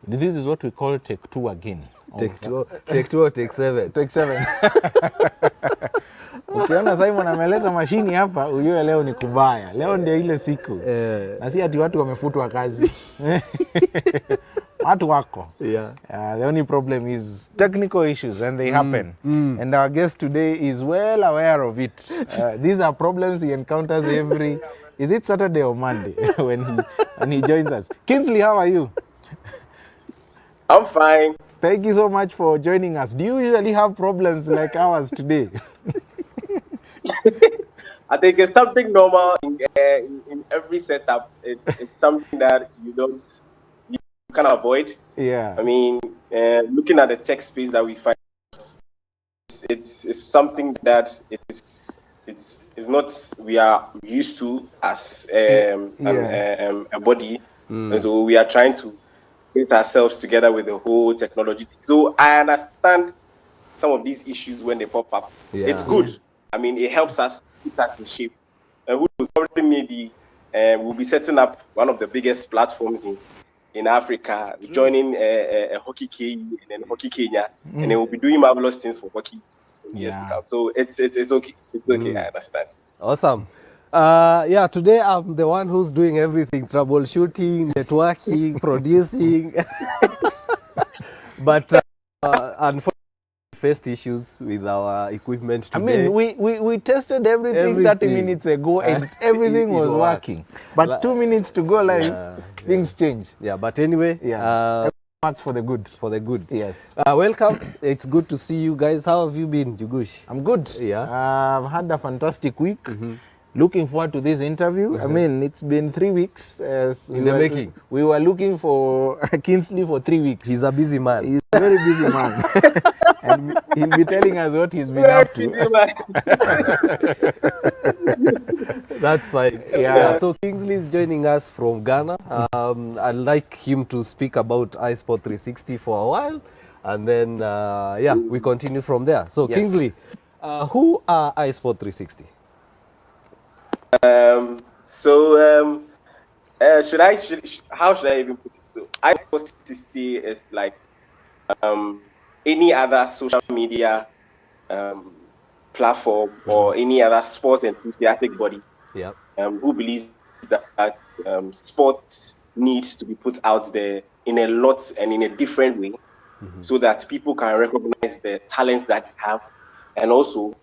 This is what we call take two again. Take two or take seven? Take seven. Ukiona Simon ameleta mashini hapa, ujue leo ni kubaya. Leo ndio ile siku. Na si ati watu wamefutwa kazi. Watu wako. Yeah. The only problem is technical issues, and they happen. And our guest today is well aware of it. These are problems he encounters every... Is it Saturday or Monday when he joins us? Kingsley, how are you? I'm fine. Thank you so much for joining us. Do you usually have problems like ours today? I think it's something normal in every setup. It's something that you can avoid. Yeah. I mean, looking at the tech space that we find, it's something that it's not we are used to as a body, and so we are trying to get ourselves together with the whole technology. So I understand some of these issues when they pop up. Yeah. It's good. I mean, it helps us keep that in shape. Who knows, probably maybe we'll be setting up one of the biggest platforms in Africa, joining a hockey KE and then hockey Kenya, and then we'll be doing marvelous things for hockey in years to come. So it's okay. It's okay. I understand. Awesome. Today I'm the one who's doing everything: troubleshooting, networking, producing. But unfortunately, we faced issues with our equipment today. I mean, we tested everything 30 minutes ago, and everything was working. But 2 minutes to go live, things change. Yeah, but anyway, works for the good. For the good. Yes. Welcome. It's good to see you guys. How have you been, Jugush? I'm good. Yeah. I've had a fantastic week. Looking forward to this interview. I mean, it's been 3 weeks. In the making. We were looking for Kingsley for 3 weeks. He's a busy man. He's a very busy man. And he'll be telling us what he's been up to. That's fine. Yeah. So Kingsley is joining us from Ghana. I'd like him to speak about iSport 360 for a while. And then, we continue from there. So yes. Kingsley, who are iSport 360? How should I even put it? So iSport 360 is like any other social media platform or any other sport enthusiastic body who believes that sport needs to be put out there in a lot and in a different way, so that people can recognize the talents that they have, and also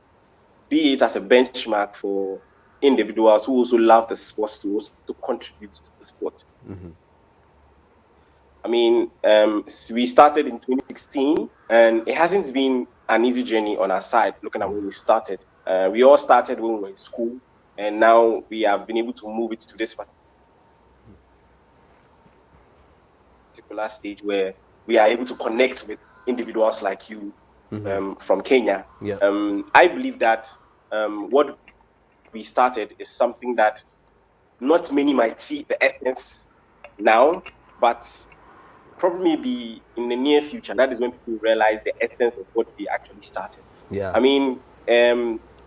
be it as a benchmark for individuals who also love the sports to also contribute to the sport. I mean, we started in 2016, and it hasn't been an easy journey on our side, looking at when we started. We all started when we were in school, and now we have been able to move it to this particular stage where we are able to connect with individuals like you from Kenya. Yeah. I believe that what we started is something that not many might see the essence now, but probably be in the near future. That is when people realize the essence of what we actually started. Yeah. I mean,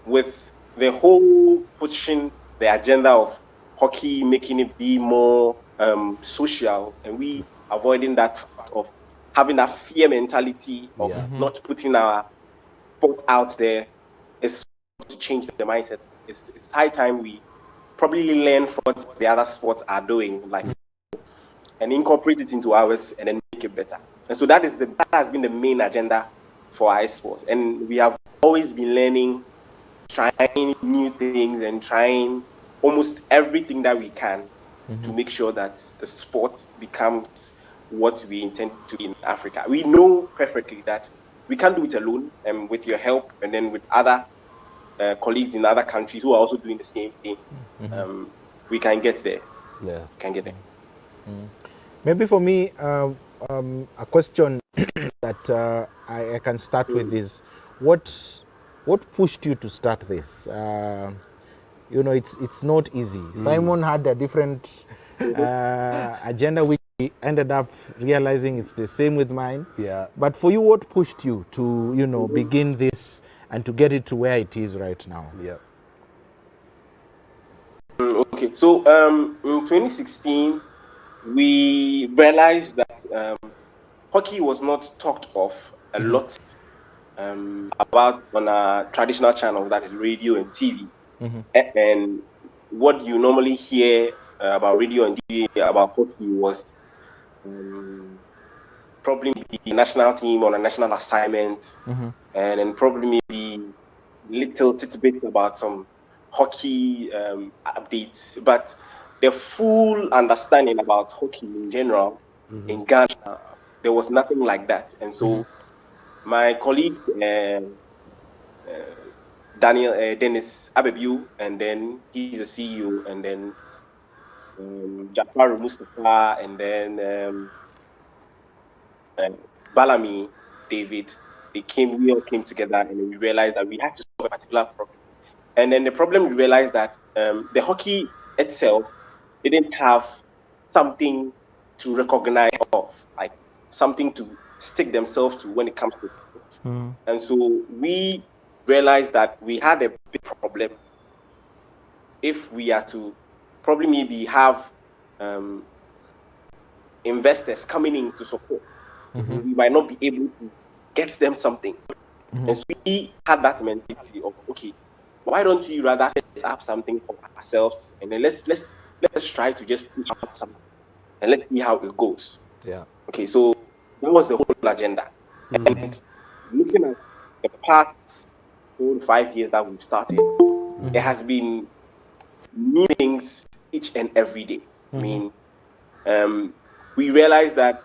with the whole pushing the agenda of hockey, making it be more social, and we avoiding that fact of having that fear mentality of not putting our sport out there, is to change the mindset. It's high time we probably learn from what the other sports are doing, like, and incorporate it into ours and then make it better. And so that has been the main agenda for iSports. And we have always been learning, trying new things and trying almost everything that we can to make sure that the sport becomes what we intend to be in Africa. We know perfectly that we can't do it alone, and with your help and then with other colleagues in other countries who are also doing the same thing, we can get there. Yeah, we can get there. Maybe for me, a question that I can start with is, what pushed you to start this? It's not easy. Simon had a different agenda, which we ended up realizing it's the same with mine. Yeah. But for you, what pushed you to begin this and to get it to where it is right now? Yeah. Okay, so in 2016, we realized that hockey was not talked of a lot about on a traditional channel, that is radio and TV. And what you normally hear about radio and TV about hockey was probably the national team on a national assignment, and then probably maybe little tidbits about some hockey updates. But the full understanding about hockey in general in Ghana, there was nothing like that. And so my colleague Dennis Abebu, and then he's a CEO, and then Jafar Mustafa, and then Balami David, we all came together, and we realized that we had to solve a particular problem. And then the problem, we realized that the hockey itself didn't have something to recognize of, like something to stick themselves to when it comes to sports. And so we realized that we had a big problem if we are to probably maybe have investors coming in to support. We might not be able to get them something. And so we had that mentality of, okay, why don't we rather set up something for ourselves, and then let's try to just push out something and let's see how it goes. Yeah. Okay, so that was the whole agenda. And looking at the past 4 to 5 years that we've started, there has been new things each and every day. I mean, we realized that,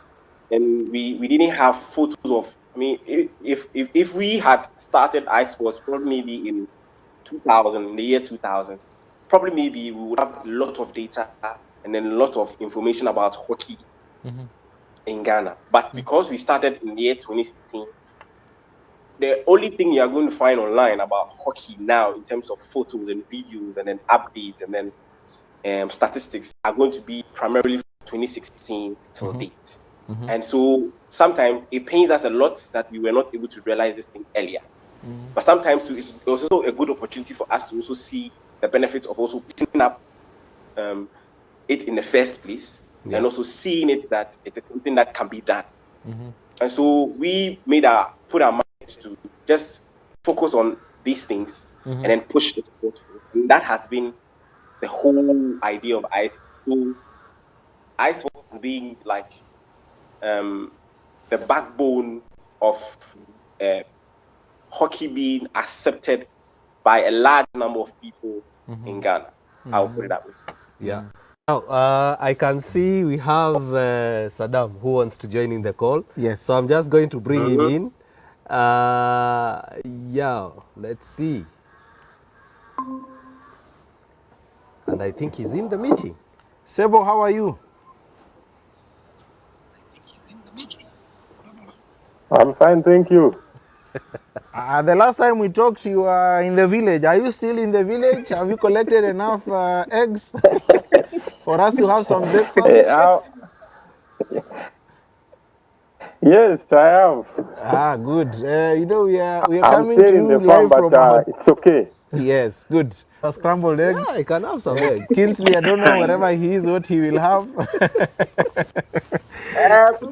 and we didn't have photos of. I mean, if we had started iSports probably maybe in 2000, in the year 2000, probably maybe we would have a lot of data and then a lot of information about hockey in Ghana. But because we started in the year 2016, the only thing you are going to find online about hockey now in terms of photos and videos and then updates and then statistics are going to be primarily from 2016 till date. And so sometimes it pains us a lot that we were not able to realize this thing earlier. But sometimes too, it's also a good opportunity for us to also see the benefits of also putting up it in the first place, and also seeing it that it's something that can be done. And so we put our minds to just focus on these things and then push it forward. And that has been the whole idea of iSports being like the backbone of hockey being accepted by a large number of people in Ghana. I'll put it that way. Yeah. Now, I can see we have Saddam who wants to join in the call. Yes. So I'm just going to bring him in. Yeah, let's see. And I think he's in the meeting. Sebo, how are you? I'm fine, thank you. The last time we talked, you were in the village. Are you still in the village? Have you collected enough eggs for us to have some breakfast? Yes, I have. Good. You know, we are I'm coming still to in you the farm, live from but it's okay. Yes, good. Scrambled eggs. Yeah, I can have some eggs. Kinsley, I don't know wherever he is, what he will have.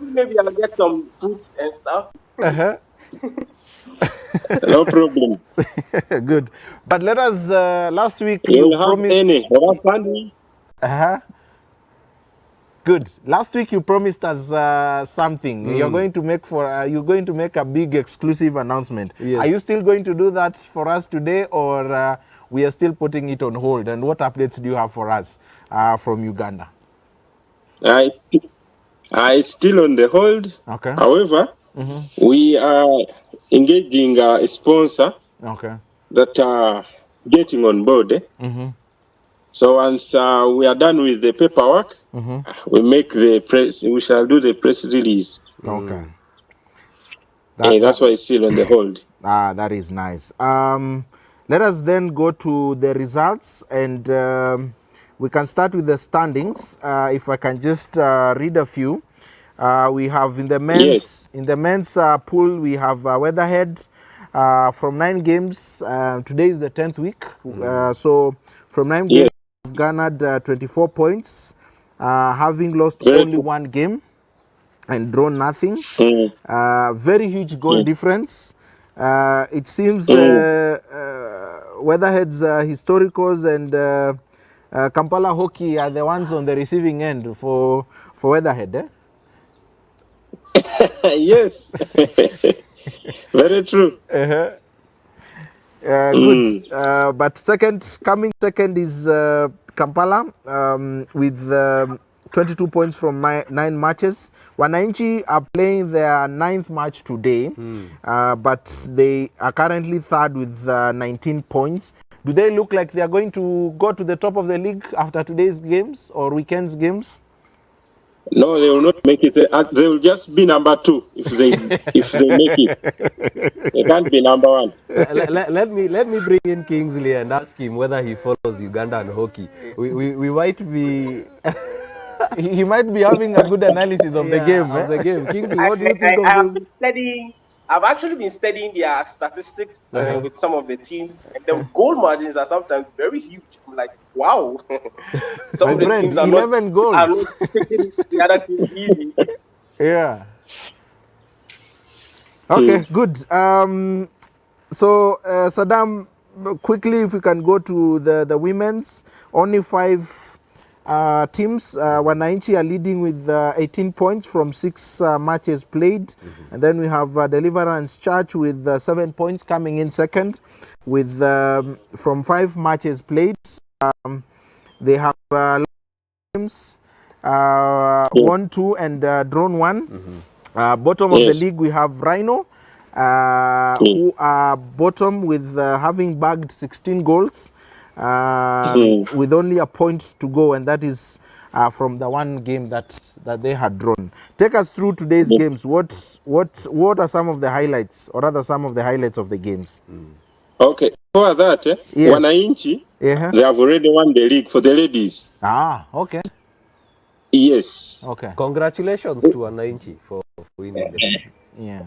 Maybe I'll get some fruit and stuff. No problem. Good. But let us, last week You'll you have promised... any. Good. Last week you promised us something. You're going to make a big exclusive announcement. Yes. Are you still going to do that for us today, or we are still putting it on hold? And what updates do you have for us from Uganda? It's still on the hold. Okay. However, we are engaging a sponsor that are getting on board. So once we are done with the paperwork, we shall do the press release. Okay. That's why it's still on the hold. That is nice. Let us then go to the results, and we can start with the standings. If I can just read a few. We have in the men's pool, we have Weatherhead from 9 games. Today is the 10th week. So from 9 games, we've garnered 24 points, having lost only 1 game. and drawn nothing. Mm. Very huge goal difference. It seems Mm. Weatherhead's historicals and Kampala Hockey are the ones on the receiving end for Weatherhead. Eh? Yes. Very true. Good. Mm. But coming second is Kampala with 22 points from 9 matches. Wananchi are playing their 9th match today, but they are currently third with 19 points. Do they look like they are going to go to the top of the league after today's games or weekend's games? No, they will not make it. They will just be number 2 if they make it. They can't be number 1. Let me bring in Kingsley and ask him whether he follows Ugandan hockey. We might be He might be having a good analysis of the game. of the game. Kingsley, I, what do you think I of have the been studying. I've actually been studying their statistics with some of the teams, and the goal margins are sometimes very huge. I'm like, wow. Some My of the friend, teams are 11 goals. not taking the other team easy. Yeah. Okay, good. So, Saddam, quickly, if we can go to the women's, only 5 teams. Wananchi are leading with 18 points from 6 matches played. And then we have Deliverance Church with 7 points coming in second with from 5 matches played. They have games, won 2 and drawn 1. Bottom of the league, we have Rhino, who are bottom with having bagged 16 goals with only a point to go, and that is from the one game that they had drawn. Take us through today's games. What are some of the highlights, or rather some of the highlights of the games? Okay. For that, Yes. Wananchi, they have already won the league for the ladies. Okay. Yes. Okay. Congratulations to Wananchi for winning the league. Yeah.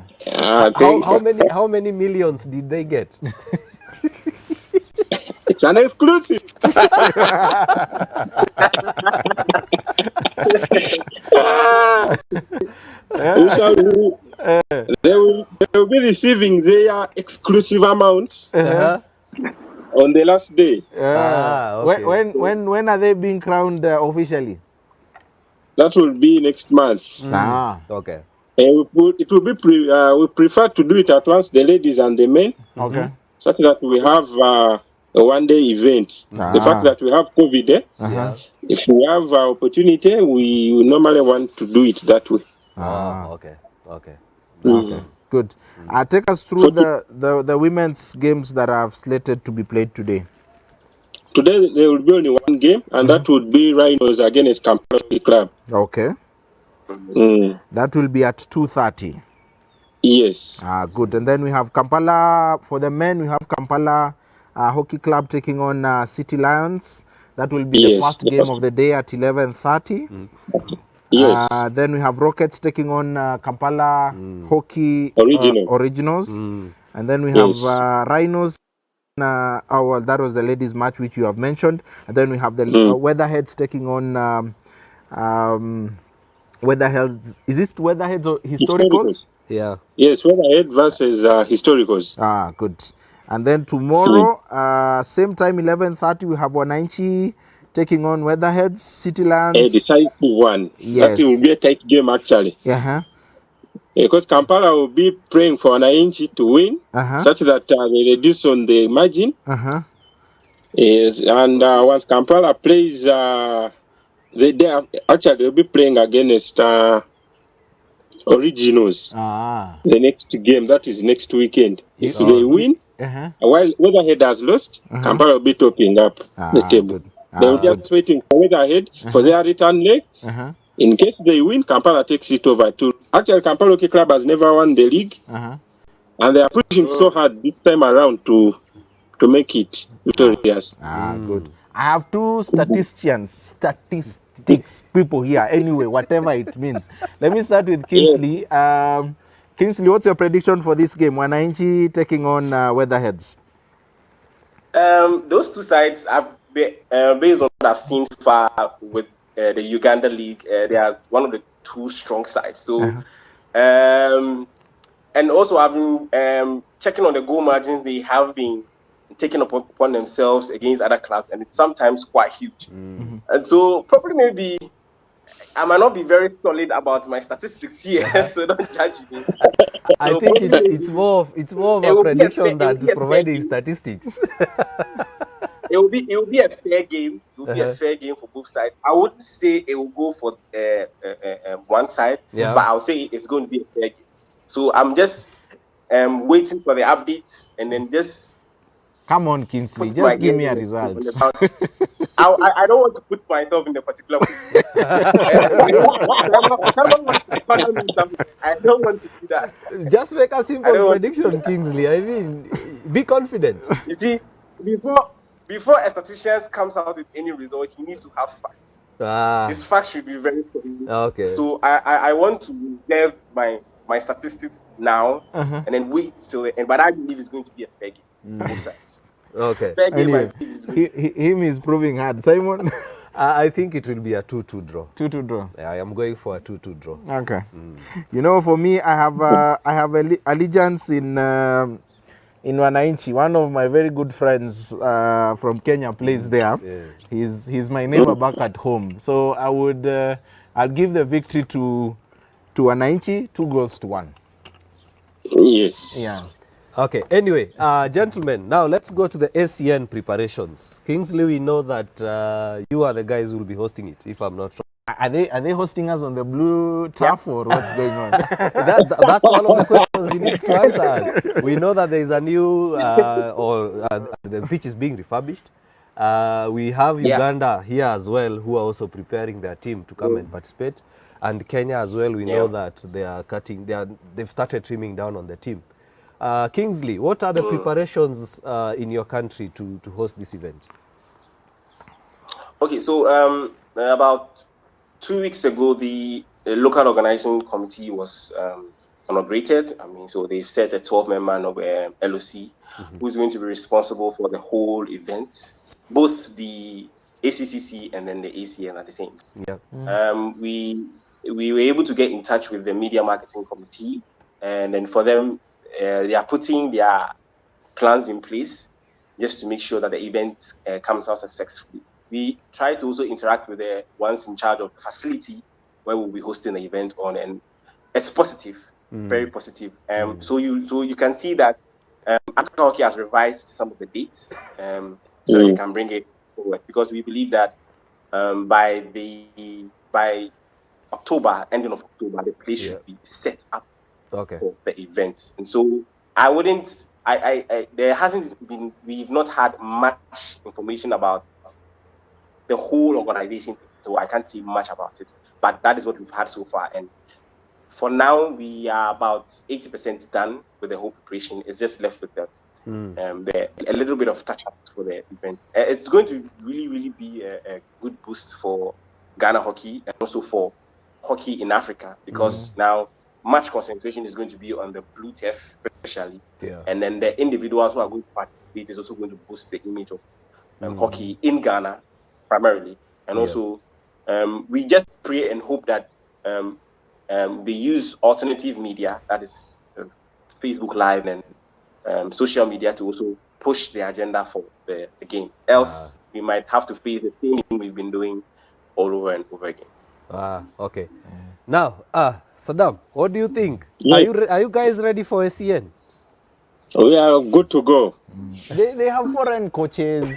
How many millions did they get? It's an exclusive. They will be receiving their exclusive amount on the last day. Okay. When are they being crowned officially? That will be next month. Okay. And it will be we prefer to do it at once, the ladies and the men. Okay. Such that we have a one-day event. The fact that we have COVID, if we have opportunity, we normally want to do it that way. Okay. Okay. Good. Take us through the women's games that are slated to be played today. Today there will be only one game, and that would be Rhinos against Kampala Club. Okay. That will be at 2:30. Yes. Good. And then we have Kampala, for the men, we have Kampala Hockey Club taking on City Lions. That will be the first game of the day at 11:30. Yes. Then we have Rockets taking on Kampala Hockey Originals. And then we have Rhinos. Well, that was the ladies' match which you have mentioned. And then we have the Weatherheads taking on Weatherheads. Is this Weatherheads or Historicals? Yeah. Yes, Weatherhead versus Historicals. Good. And then tomorrow, same time, 11:30, we have Wananchi taking on Weatherheads, City Lions. A decisive one. Yes. That will be a tight game, actually. Because Kampala will be praying for Wananchi to win, such that they reduce on the margin. Yes, and once Kampala plays, they'll be playing against Originals. The next game, that is next weekend. If they win, while Weatherhead has lost, Kampala will be topping up the table. They will just waiting for Weatherhead for their return leg. In case they win, Kampala takes it over too. Actually, Kampala Hockey Club has never won the league, and they are pushing so hard this time around to make it victorious. Good. I have 2 statistics people here. Anyway, whatever it means. Let me start with Kingsley. Kingsley, what's your prediction for this game? Wananchi taking on Weatherheads. Those two sides have based on what I've seen so far with the Uganda League. They are one of the two strong sides. So, and also I've been checking on the goal margins. They have been taking upon themselves against other clubs, and it's sometimes quite huge. And so probably maybe I might not be very solid about my statistics here, so don't judge me. I So think probably it's more of it a will be a prediction fair- it will than be a fair providing game. statistics. It will be a fair game. It will be a fair game for both sides. I wouldn't say it will go for one side, Yeah. but I'll say it's going to be a fair game. So I'm just waiting for the updates and then just Come on, Kingsley, put my just give me a head result. on the ground. I don't want to put myself in a particular position. Someone wants to corner me something. I don't want to do that. Just make a I simple don't want to do prediction, that. Kingsley. I mean, be confident. You see, before a statistician comes out with any result, he needs to have facts. His facts should be very solid. Okay. So I want to reserve my statistics now and then wait till the end. But I believe it's going to be a fair game for both sides. Okay. Fair game, Anyway, I believe is going to be. him is proving hard. Simon, I think it will be a 2-2 draw. 2-2 draw. I am going for a 2-2 draw. Okay. You know, for me, I have allegiance in Wananchi. One of my very good friends from Kenya plays there. Yeah. He's my neighbor back at home. So I would I'll give the victory to Wananchi, 2-1. Yes. Yeah. Okay, anyway, gentlemen, now let's go to the ACN preparations. Kingsley, we know that you are the guys who will be hosting it, if I'm not wrong. Are they hosting us on the blue turf or what's going on? That's one of the questions he needs to answer us. We know that there is a new, the pitch is being refurbished. We have Uganda here as well, who are also preparing their team to come and participate. And Kenya as well, we know that they've started trimming down on the team. Kingsley, what are the preparations in your country to host this event? Okay, so about 2 weeks ago, the local organizing committee was inaugurated. I mean, so they set a 12-member LOC who's going to be responsible for the whole event, both the ACCC and then the ACN at the same time. Yeah. We were able to get in touch with the media marketing committee, and then for them, they are putting their plans in place just to make sure that the event comes out successfully. We try to also interact with the ones in charge of the facility where we'll be hosting the event on, and it's positive, very positive. So you can see that Africa Hockey has revised some of the dates so that they can bring it forward, because we believe that by October, ending of October, the place should be set up for the event. And so we've not had much information about the whole organization, so I can't say much about it. But that is what we've had so far. And for now, we are about 80% done with the whole preparation. It's just left with a little bit of touch-up for the event. It's going to really, really be a good boost for Ghana hockey and also for hockey in Africa, because now much concentration is going to be on the blue turf, especially. And then the individuals who are going to participate is also going to boost the image of hockey in Ghana primarily. And also, we just pray and hope that they use alternative media, that is Facebook Live and social media, to also push the agenda for the game. Else, we might have to face the same thing we've been doing all over and over again. Okay. Now, Saddam, what do you think? Are you guys ready for ACN? We are good to go. They have foreign coaches.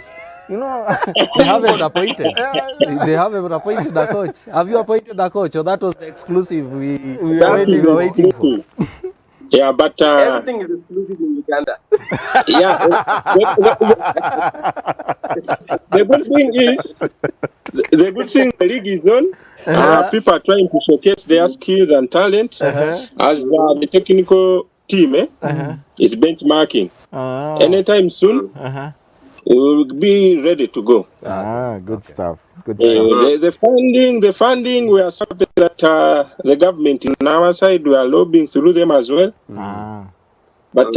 You know, they haven't appointed. They haven't appointed a coach. Have you appointed a coach, or that was the exclusive we were waiting for? Yeah, but everything is exclusive in Uganda. Yeah, the good thing the league is on. People are trying to showcase their skills and talent as the technical team is benchmarking. Anytime soon, we will be ready to go. Good stuff. Good stuff. The funding, we are happy that the government on our side, we are lobbying through them as well. But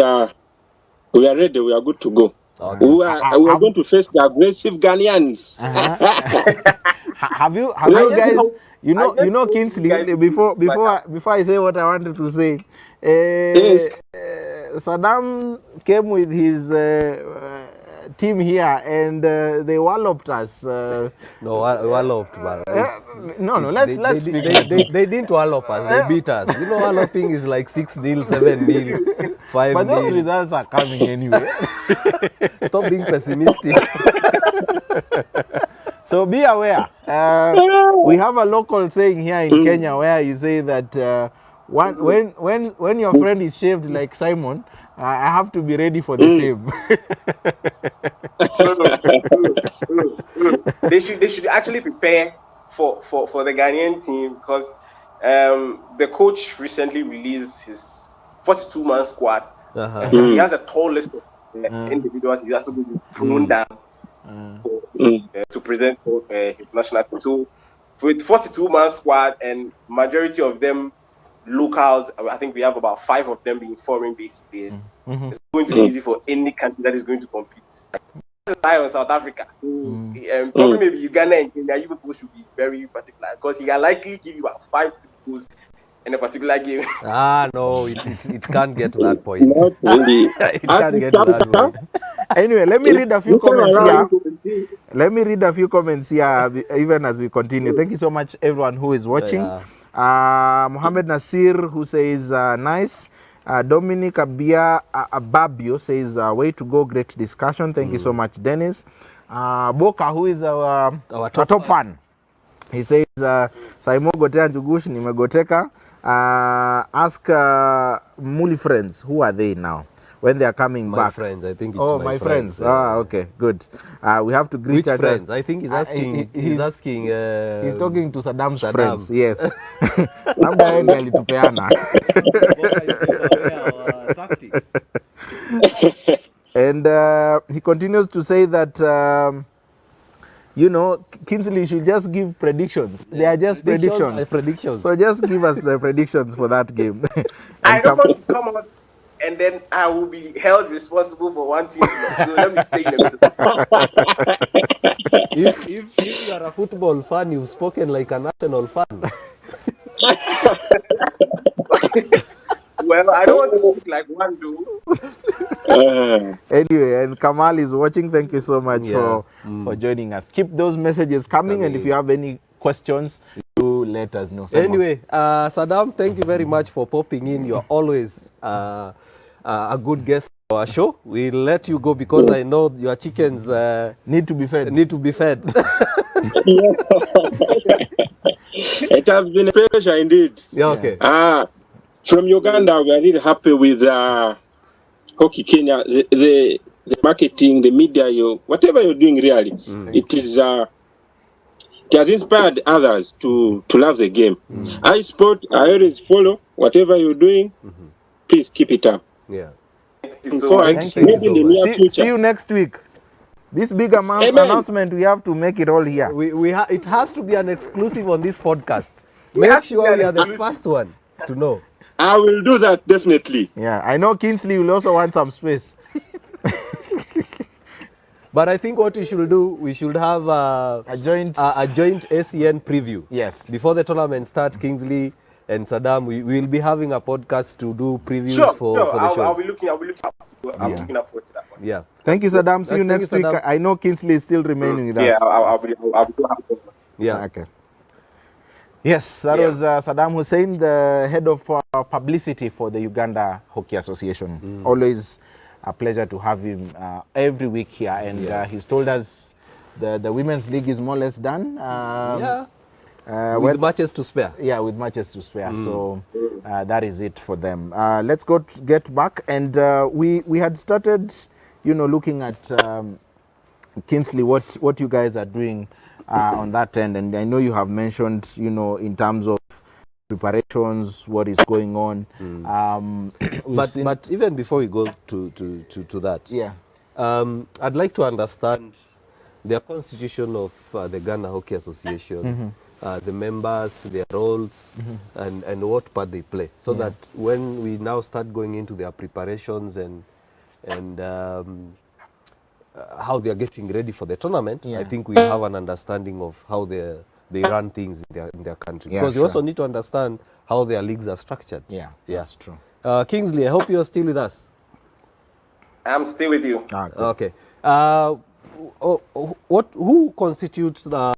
we are ready. We are good to go. We are going to face the aggressive Ghanaians. Have you I just guys? hope- You I just know hope you Kingsley. guys Before I say what I wanted to say, Yes. Saddam came with his team here and they walloped us. No, walloped, man. No, let's speak the truth. They didn't wallop us. They beat us. You know, walloping is like 6-0, 7-0, 5-0. But those results are coming anyway. Stop being pessimistic. So be aware. We have a local saying here in Kenya where you say that when your friend is shaved like Simon, I have to be ready for the same. They should actually prepare for the Ghanaian team because the coach recently released his 42-man squad. He has a tall list of individuals he's also going to thrown down to present for his national team. So with 42-man squad and majority of them locals, I think we have about 5 of them being foreign-based players. It's going to be easy for any country that is going to compete. Eye on South Africa. So probably maybe Uganda and Kenya, you people should be very particular because he can likely give you about 5 goals in a particular game. No, it can't get to that point. Not really. It can't get to that point. Anyway, let me read a few This time comments around, here. Let me read a few comments here, even as we continue. Thank you so much, everyone who is watching. Mohammed Nasir, who says, nice. Dominic Ababio says, way to go, great discussion. Thank you so much, Dennis. Boka, who is our top fan. He says, Saimo Gotea Njugush, nimegoteka. Ask Muli friends, who are they now? When they are coming back. My friends, I think it's my friends. Okay, good. We have to greet Which friends? I think he's asking. He's asking. He's talking to Saddam's friends. Yes. Labda yeye ndiye alitupeana. And he continues to say that you know, Kingsley should just give predictions. They are just predictions. So just give us the predictions for that game. I don't want to come out and then I will be held responsible for one team's loss. So let me stay in the middle. If you are a football fan, you've spoken like a national fan. Well, I don't want to speak like one do. Anyway, and Kamal is watching. Thank you so much for joining us. Keep those messages coming, and if you have any questions, do let us know. Anyway, Saddam, thank you very much for popping in. You're always a good guest for our show. We'll let you go because I know your chickens need to be fed. It has been a pleasure indeed. Yeah, okay. From Uganda, we are really happy with Hockey Kenya, the marketing, the media, whatever you're doing really. It has inspired others to love the game. I always follow whatever you're doing. Please keep it up. Yeah. Thank you. Maybe in the near future. See you next week. This big announcement, we have to make it all here. It has to be an exclusive on this podcast. Make sure we are the first one to know. I will do that definitely. Yeah, I know Kingsley will also want some space. But I think what we should do, we should have a joint SEN preview. Yes. Before the tournament starts, Kingsley and Saddam, we will be having a podcast to do previews for the shows. I'll be looking up forward to that one. Yeah. Thank you, Saddam. See you next week. I know Kingsley is still remaining with us. Yeah, I'll be yeah. Okay. Yes, that was Saddam Hussein, the head of publicity for the Uganda Hockey Association. Always a pleasure to have him every week here. And he's told us the Women's League is more or less done. With matches to spare. Yeah, with matches to spare. So that is it for them. Let's get back. And we had started, looking at Kingsley, what you guys are doing on that end. And I know you have mentioned, in terms of preparations, what is going on. But even before we go to that, I'd like to understand the constitution of the Ghana Hockey Association, the members, their roles, and what part they play, so that when we now start going into their preparations and how they are getting ready for the tournament, Yeah. I think we have an understanding of how they run things in their country. Yeah, Because you sure. also need to understand how their leagues are structured. Yeah, Yeah. that's true. Kingsley, I hope you are still with us. I'm still with you. Ah, good. Okay. Who constitutes the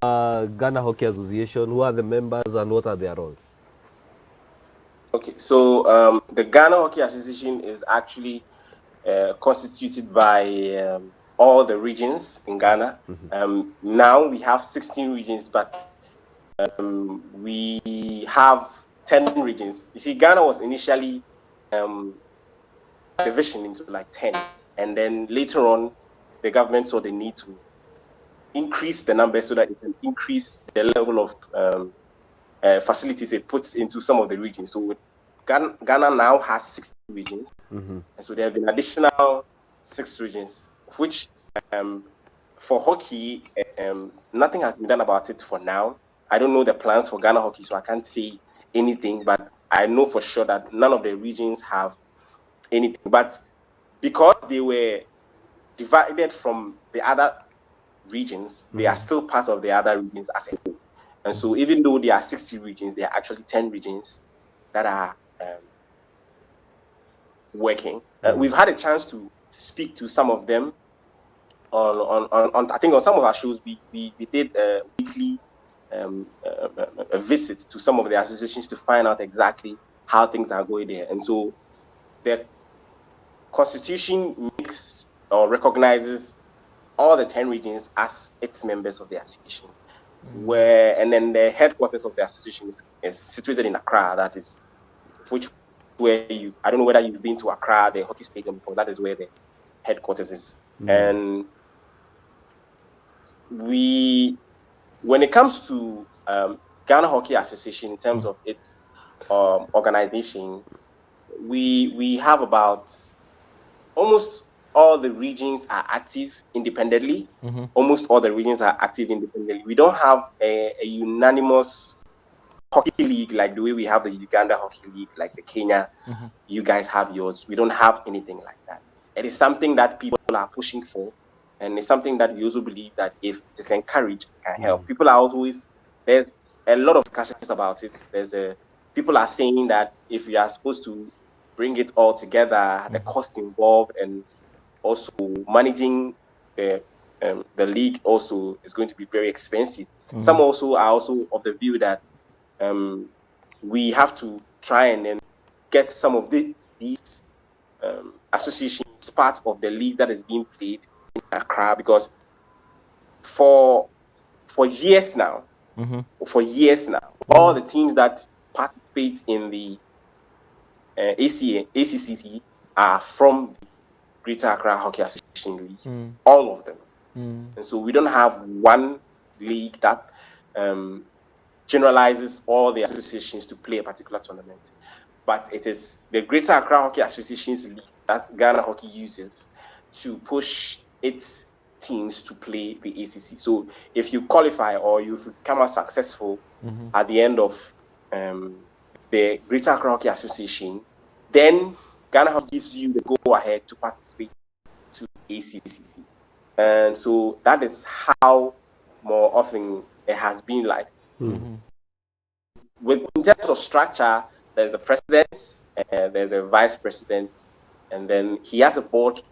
Ghana Hockey Association? Who are the members and what are their roles? Okay, so the Ghana Hockey Association is actually constituted by all the regions in Ghana. Now we have 16 regions, but we have 10 regions. You see, Ghana was initially division into like 10, and then later on, the government saw the need to increase the number so that it can increase the level of facilities it puts into some of the regions. So Ghana now has 60 regions, and so there have been additional 6 regions, of which for hockey, nothing has been done about it for now. I don't know the plans for Ghana hockey, so I can't say anything, but I know for sure that none of the regions have anything. But because they were divided from the other regions, they are still part of the other regions as a whole. And so even though there are 60 regions, there are actually 10 regions that are working. We've had a chance to speak to some of them on I think on some of our shows we did a weekly a visit to some of the associations to find out exactly how things are going there. And so the constitution makes or recognizes all the 10 regions as its members of the association. And then the headquarters of the association is situated in Accra. That is where I don't know whether you've been to Accra, the hockey stadium before. That is where the headquarters is. And when it comes to Ghana Hockey Association in terms of its organization, we have about almost all the regions are active independently. Almost all the regions are active independently. We don't have a unanimous hockey league like the way we have the Uganda Hockey League, like the Kenya. You guys have yours. We don't have anything like that. It is something that people are pushing for, and it's something that we also believe that if it is encouraged, it can help. People are always there's a lot of discussions about it. People are saying that if we are supposed to bring it all together, the cost involved and also managing the league also is going to be very expensive. Some also are also of the view that we have to try and then get some of these associations part of the league that is being played in Accra, because for years now, all the teams that participate in the ACCC are from the Greater Accra Hockey Association League, all of them. And so we don't have one league that generalizes all the associations to play a particular tournament. But it is the Greater Accra Hockey Association's league that Ghana Hockey uses to push its teams to play the ACC. So if you qualify or you come out successful at the end of the Greater Accra Hockey Association, then Ghana Hockey gives you the go-ahead to participate to ACC. And so that is how more often it has been like. In terms of structure, there's a president, there's a vice president, and then he has a board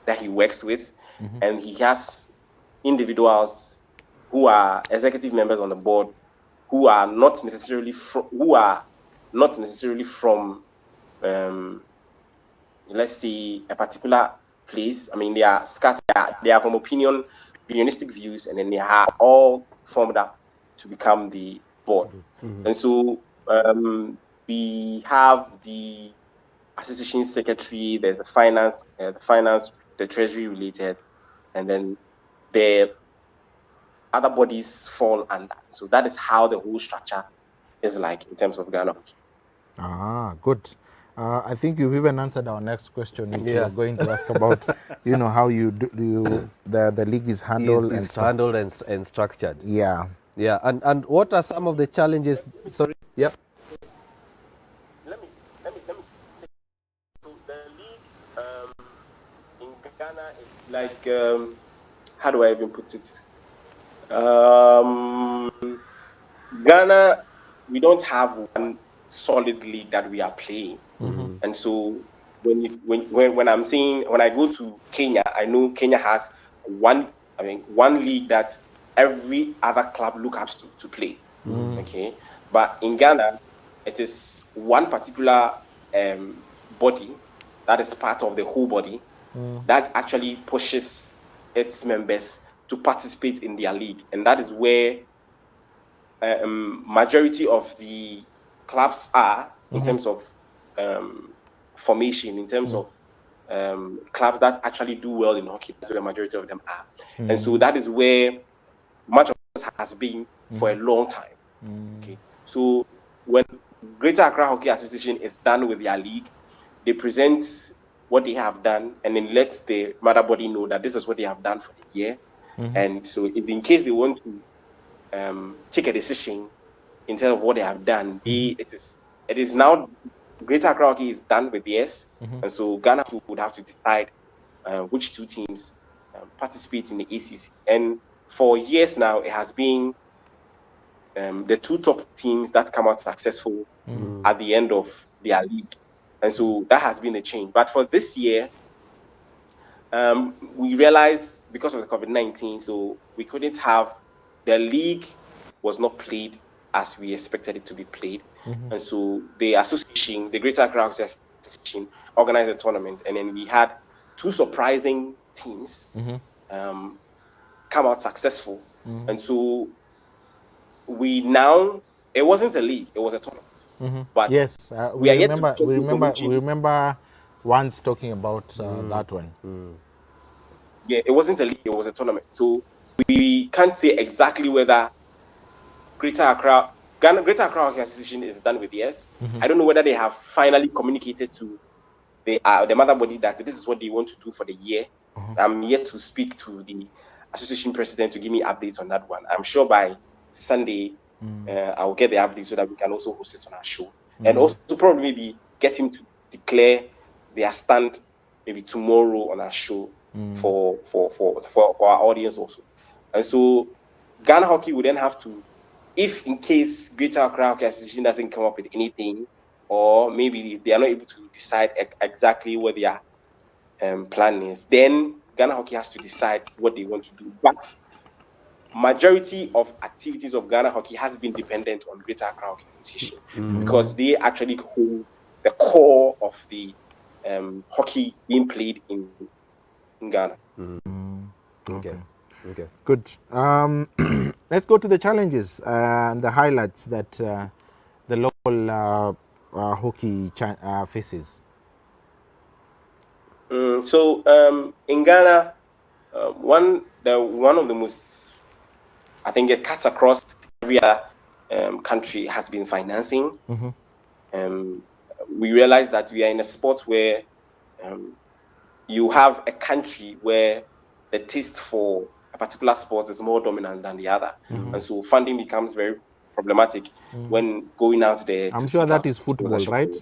that he works with, and he has individuals who are executive members on the board who are not necessarily from let's say a particular place. I mean, they are scattered. They are from opinionistic views, and then they are all formed up to become the board. And so we have the association secretary. There's a finance, the treasury related, and then the other bodies fall under. So that is how the whole structure is like in terms of Ghana. Ah, good. I think you've even answered our next question, which we were going to ask about, how the league is handled handled and structured. Yeah. Yeah, and what are some of the challenges? Sorry. Yep. Let me. So the league in Ghana is like how do I even put it? Ghana, we don't have one solid league that we are playing, and so when I'm saying when I go to Kenya, I know Kenya has one league that every other club look up to play. Okay, but in Ghana, it is one particular body that is part of the whole body that actually pushes its members to participate in their league, and that is where majority of the clubs are in terms of formation, in terms of clubs that actually do well in hockey. That's where the majority of them are, and so that is where much of this has been for a long time. Okay, so when Greater Accra Hockey Association is done with their league, they present what they have done and then let the mother body know that this is what they have done for the year. And so if in case they want to take a decision in terms of what they have done, it is now Greater Accra Hockey is done with theirs, and so Ghana would have to decide which two teams participate in the ACC. And for years now, it has been the two top teams that come out successful at the end of their league. And so that has been a change. But for this year, we realized because of the COVID-19, so we couldn't have the league was not played as we expected it to be played. And so the association, the Greater Accra Association, organized a tournament, and then we had two surprising teams come out successful. And so it wasn't a league, it was a tournament. But yes, we are yet to we get remember once talking about that one. Yeah, it wasn't a league, it was a tournament. So we can't say exactly whether Greater Accra Hockey Association is done with yes. I don't know whether they have finally communicated to the mother body that this is what they want to do for the year. I'm yet to speak to the association president to give me updates on that one. I'm sure by Sunday I will get the update so that we can also host it on our show. And also probably maybe get him to declare their stand maybe tomorrow on our show for our audience also. And so Ghana Hockey would then have to, if in case Greater Accra Hockey Association doesn't come up with anything, or maybe they are not able to decide exactly what their plan is, then Ghana Hockey has to decide what they want to do. But majority of activities of Ghana Hockey has been dependent on Greater Accra Hockey Association because they actually hold the core of the hockey being played in Ghana. Okay. Good. Let's go to the challenges and the highlights that the local hockey faces. So in Ghana, one of the most, I think it cuts across every other country has been financing. We realize that we are in a sport where you have a country where the taste for a particular sport is more dominant than the other, and so funding becomes very problematic when going out there. I'm sure that is football, right?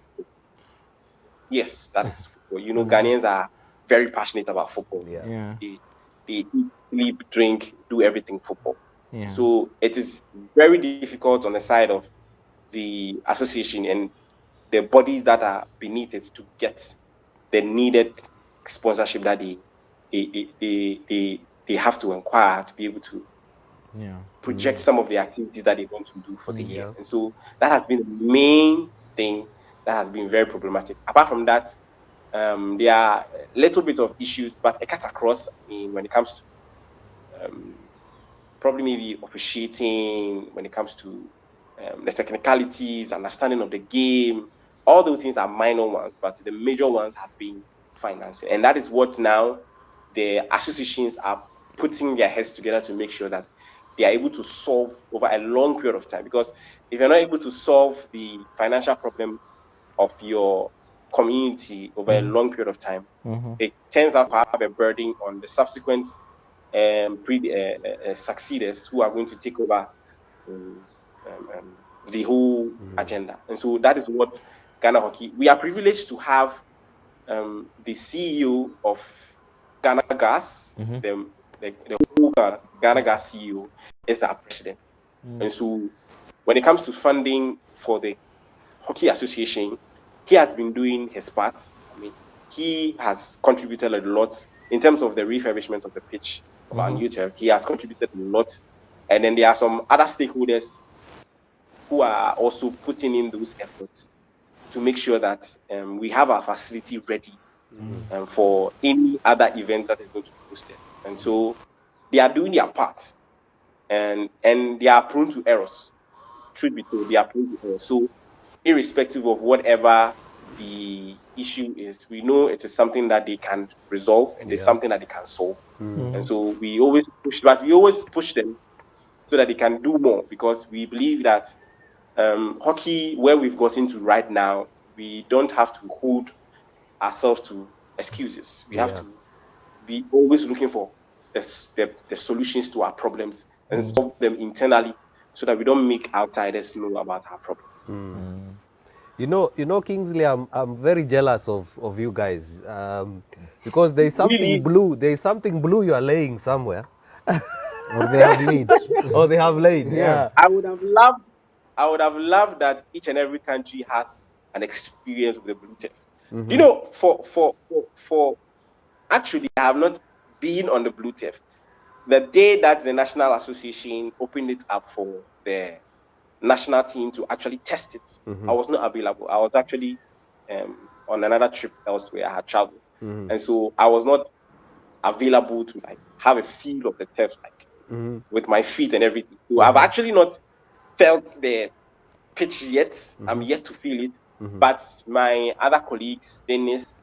Yes, that is football. You know, Ghanaians are very passionate about football. Yeah. They eat, sleep, drink, do everything football. Yeah. So it is very difficult on the side of the association and the bodies that are beneath it to get the needed sponsorship that they have to acquire to be able to project some of the activities that they want to do for the year. And so that has been the main thing that has been very problematic. Apart from that, there are a little bit of issues, but it cuts across when it comes to probably maybe officiating, when it comes to the technicalities, understanding of the game. All those things are minor ones, but the major ones has been financing. And that is what now the associations are putting their heads together to make sure that they are able to solve over a long period of time. Because if you're not able to solve the financial problem of your community over a long period of time, it turns out to have a burden on the subsequent succeeders who are going to take over the whole agenda. And so that is what Ghana Hockey, we are privileged to have the CEO of Ghana Gas, the whole Ghana Gas CEO is our president. And so when it comes to funding for the Hockey Association, he has been doing his part. I mean, he has contributed a lot in terms of the refurbishment of the pitch of our new turf. He has contributed a lot. And then there are some other stakeholders who are also putting in those efforts to make sure that we have our facility ready for any other event that is going to be hosted. And so they are doing their part, and they are prone to errors. Truth be told, they are prone to errors. So irrespective of whatever the issue is, we know it is something that they can resolve and it's something that they can solve. And so we always push them so that they can do more, because we believe that hockey, where we've gotten to right now, we don't have to hold ourselves to excuses. We have to be always looking for the solutions to our problems and solve them internally, so that we don't make outsiders know about our problems. You know, Kingsley, I'm very jealous of you guys, because there's something blue. There's something blue you are laying somewhere. Or they have laid. Or they have laid. Yeah. I would have loved that each and every country has an experience with the blue turf. You know, for actually, I have not been on the blue turf. The day that the National Association opened it up for the national team to actually test it, I was not available. I was actually on another trip elsewhere. I had traveled, and so I was not available to like have a feel of the turf, like with my feet and everything. So I've actually not felt the pitch yet. I'm yet to feel it, but my other colleagues, Dennis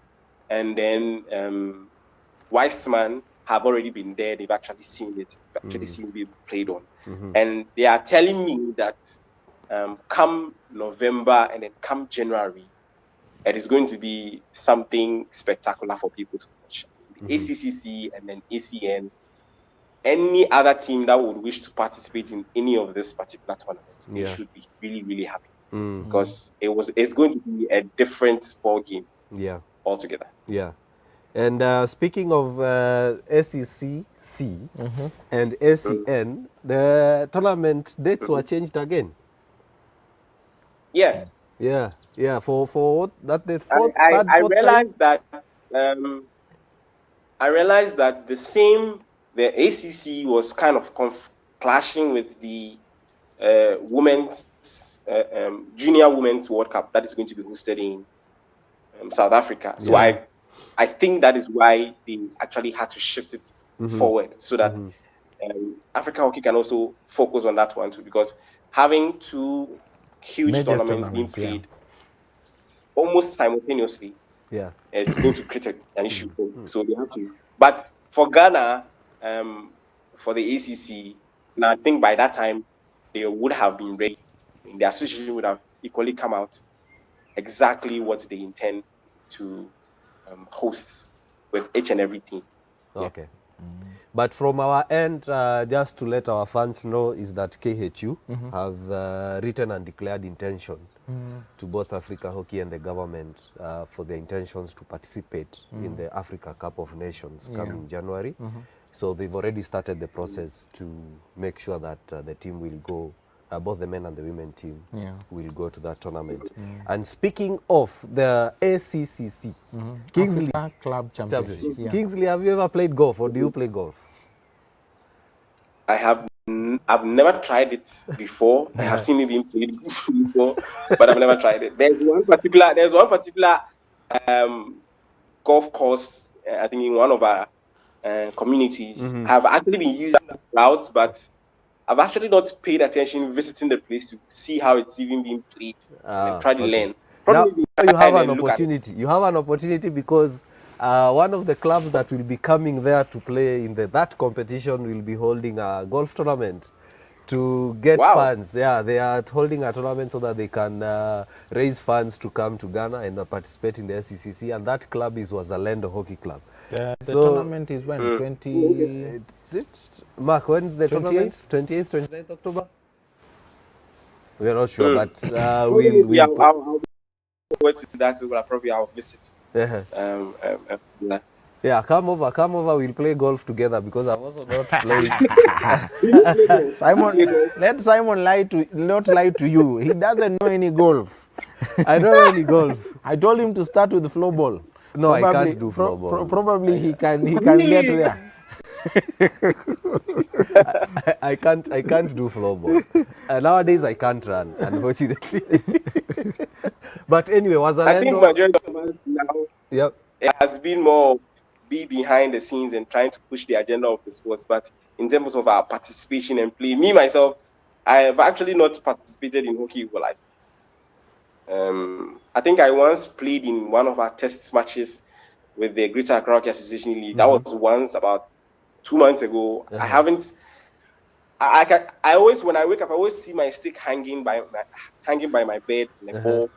and then Weissman, have already been there. They've actually seen it. They've actually seen it played on, and they are telling me that come November and then come January, it is going to be something spectacular for people to watch. The ACCC and then ACN, any other team that would wish to participate in any of this particular tournament, they should be really, really happy, because it's going to be a different ball game altogether. Yeah. And speaking of SECC and ACN, the tournament dates were changed again. Yeah. For what? That the fourth, I fourth realized time? that I realized that the ACC was kind of clashing with the women's junior women's World Cup that is going to be hosted in South Africa. So I think that is why they actually had to shift it forward, so that African hockey can also focus on that one too, because having two huge Major tournaments being played almost simultaneously, it's going to create an issue. So they have to. But for Ghana, for the ACC, and I think by that time they would have been ready. The association would have equally come out exactly what they intend to host with each and every team. Okay. But from our end, just to let our fans know, is that KHU have written and declared intention to both Africa Hockey and the government for their intentions to participate in the Africa Cup of Nations coming January. So they've already started the process to make sure that the team will go, both the men and the women team will go to that tournament. And speaking of the ACCC, Kingsley Africa Club Championship. Kingsley, have you ever played golf, or do you play golf? I've never tried it before. I have seen it being played before, but I've never tried it. There's one particular golf course, I think in one of our communities. I've actually been using routes, but I've actually not paid attention visiting the place to see how it's even being played and try to learn. Now you have an opportunity. You have an opportunity because one of the clubs that will be coming there to play in that competition will be holding a golf tournament to get funds. Yeah, they are holding a tournament so that they can raise funds to come to Ghana and participate in the SCCC, and that club is Wazalendo Hockey Club. The tournament is when? 20... Mark, when's the tournament? 28th, 29th October? We are not sure, but I'll that will probably I'll visit. Yeah, come over. We'll play golf together because I'm also not playing. Simon, let Simon not lie to you. He doesn't know any golf. I don't know any golf. I told him to start with floor ball. No, I can't do floor ball. Probably he can get there. I can't do floor ball. Nowadays I can't run, unfortunately. But anyway, I think majority of us now it has been more be behind the scenes and trying to push the agenda of the sports. But in terms of our participation and play, me myself, I have actually not participated in hockey for like. I think I once played in one of our test matches with the Greater Accra Hockey Association League. That was once about 2 months ago. I haven't. I always, when I wake up, I always see my stick hanging by my bed in the ball.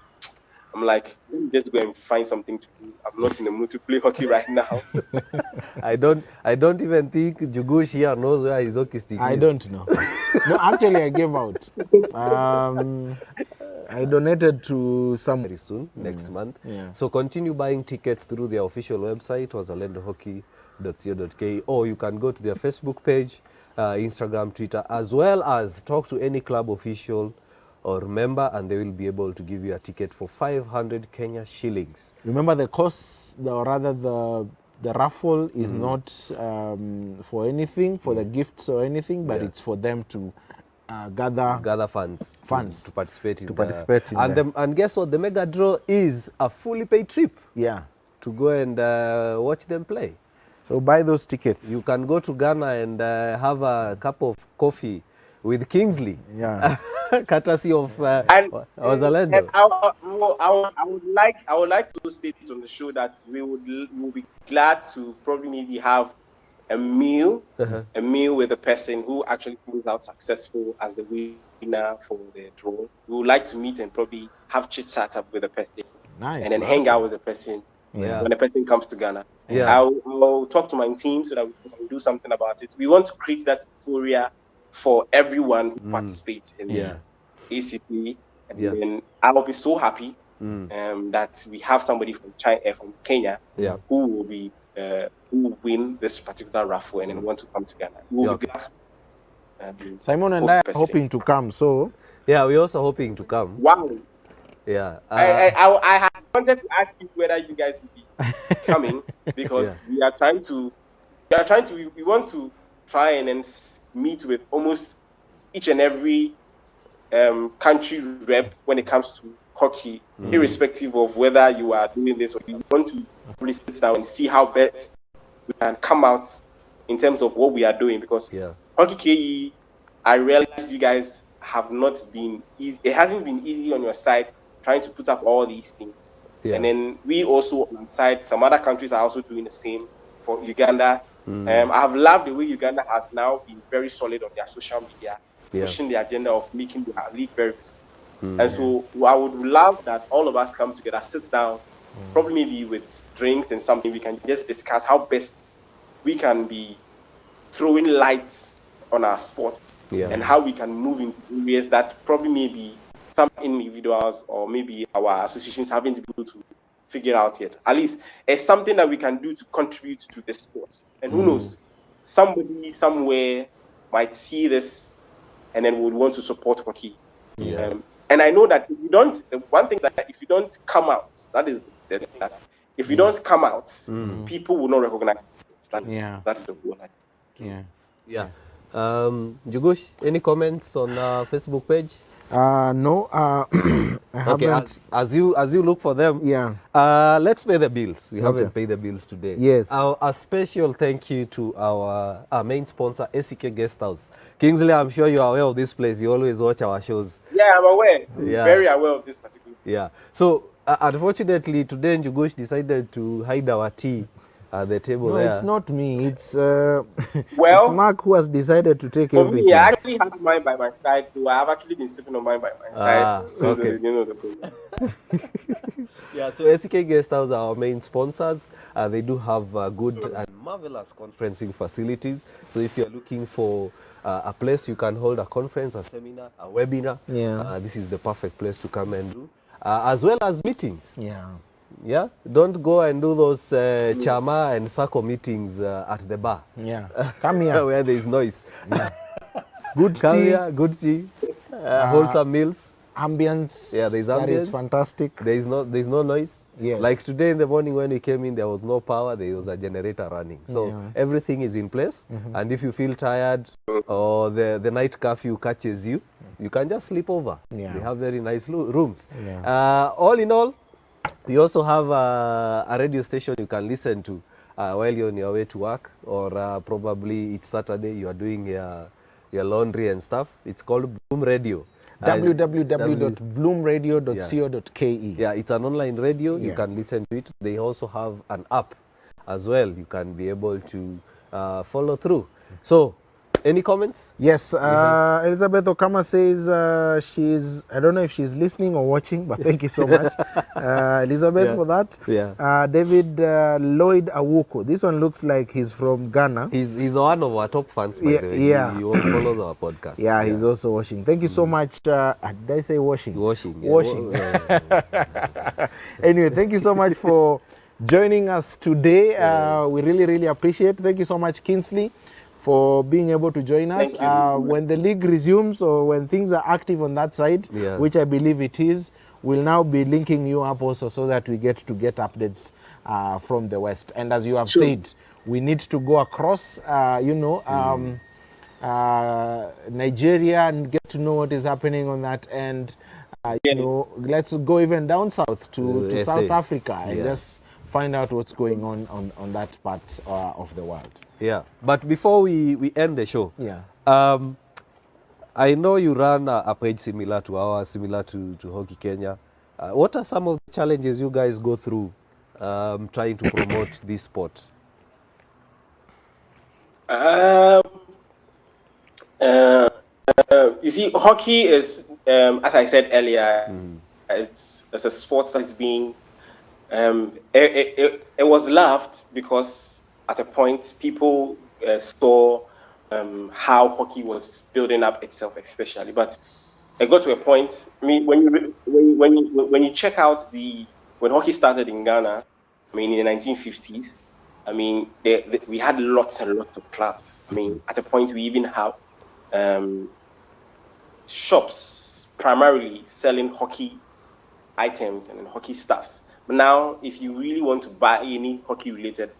I'm like, let me just go and find something to do. I'm not in the mood to play hockey right now. I don't even think Jugush here knows where his hockey stick is. I don't know. No, actually, I gave out. I donated to some very soon, next month. Yeah. So continue buying tickets through their official website, wazalendohockey.co.ke, or you can go to their Facebook page, Instagram, Twitter, as well as talk to any club official or member, and they will be able to give you a ticket for 500 Kenya shillings. Remember, the cost, or rather the raffle is not for anything, for the gifts or anything, but it's for them to gather funds to participate in and guess what? The mega draw is a fully paid trip. Yeah, to go and watch them play. So buy those tickets. You can go to Ghana and have a cup of coffee with Kingsley. Yeah. Courtesy of Ozalendo. And I would like to state on the show that we'll be glad to probably maybe have a meal with the person who actually comes out successful as the winner for the draw. We would like to meet and probably have chit chat up with the person. Nice. And then hang out with the person when the person comes to Ghana. Yeah. I'll talk to my team so that we can do something about it. We want to create that euphoria for everyone who participates in the ACP. And then I'll be so happy that we have somebody from Kenya who will be who will win this particular raffle and then want to come to Ghana. We'll be glad to, Simon and I are hoping to come. So we're also hoping to come. Wow. Yeah. I had wanted to ask you whether you guys will be coming because we want to try and then meet with almost each and every country rep when it comes to hockey, irrespective of whether you are doing this or you want to really sit down and see how best we can come out in terms of what we are doing, because Hockey KE, I realized you guys have not been easy. It hasn't been easy on your side trying to put up all these things. And then we also on side, some other countries are also doing the same. For Uganda, I have loved the way Uganda has now been very solid on their social media, pushing the agenda of making their league very visible. And so I would love that all of us come together, sit down, probably maybe with drinks and something, we can just discuss how best we can be throwing lights on our sport and how we can move in areas that probably maybe some individuals or maybe our associations haven't been able to figure out yet. At least it's something that we can do to contribute to the sport. And who knows, somebody somewhere might see this and then would want to support hockey. And I know that if you don't, the one thing that if you don't come out, that is that if you don't come out, people will not recognize it. That is the goal. Jugush, any comments on Facebook page? No, I haven't. As you look for them, let's pay the bills. We haven't paid the bills today. Yes. A special thank you to our main sponsor, SK Guest House. Kingsley, I'm sure you are aware of this place. You always watch our shows. Yeah, I'm aware. Very aware of this particular. So unfortunately, today Jugush decided to hide our tea at the table there. No, it's not me. It's it's Mark who has decided to take everything. Me, I actually have mine by my side. So I have actually been sipping on mine by my side since the beginning of the program. So SK Guest House are our main sponsors. They do have good and marvelous conferencing facilities. So if you're looking for a place you can hold a conference, a seminar, a webinar, this is the perfect place to come and do, as well as meetings. Yeah, don't go and do those chama and circle meetings at the bar. Yeah, come here. Where there is noise. Good Come tea, here, good tea, wholesome meals. ambience. Yeah, there's That is ambience. fantastic. There's no noise. Yes. Like today in the morning when we came in, there was no power. There was a generator running. So everything is in place. And if you feel tired or the night curfew catches you, you can just sleep over. Yeah. They have very nice rooms. Yeah. All in all, we also have a radio station you can listen to while you're on your way to work, or probably it's Saturday, you are doing your laundry and stuff. It's called Bloom Radio. www.bloomradio.co.ke. Yeah, it's an online radio. Yeah. You can listen to it. They also have an app as well. You can be able to follow through. So, any comments? Yes, Elizabeth Okama says I don't know if she's listening or watching, but thank you so much, Elizabeth, for that. Yeah. David Lloyd Awuko. This one looks like he's from Ghana. He's one of our top fans, by the way. Yeah. He follows our podcast. Yeah, he's also watching. Thank you so much. Did I say washing? Washing. Yeah. Washing. Anyway, thank you so much for joining us today. We really, really appreciate it. Thank you so much, Kinsley, for being able to join us. Thank you. When the league resumes or when things are active on that side, which I believe it is, we'll now be linking you up also so that we get updates from the West. And as you have said, we need to go across, Nigeria and get to know what is happening on that end. Let's go even down south to South Africa and just find out what's going on that part of the world. Yeah, but before we end the show, I know you run a page similar to ours, similar to Hockey Kenya. What are some of the challenges you guys go through trying to promote this sport? You see, hockey is, as I said earlier, it's a sport that is being, it was loved because at a point people saw how hockey was building up itself, especially. But it got to a point. I mean, when you check out when hockey started in Ghana, I mean, in the 1950s, I mean, we had lots and lots of clubs. I mean, at a point we even have shops primarily selling hockey items and hockey stuffs. But now, if you really want to buy any hockey-related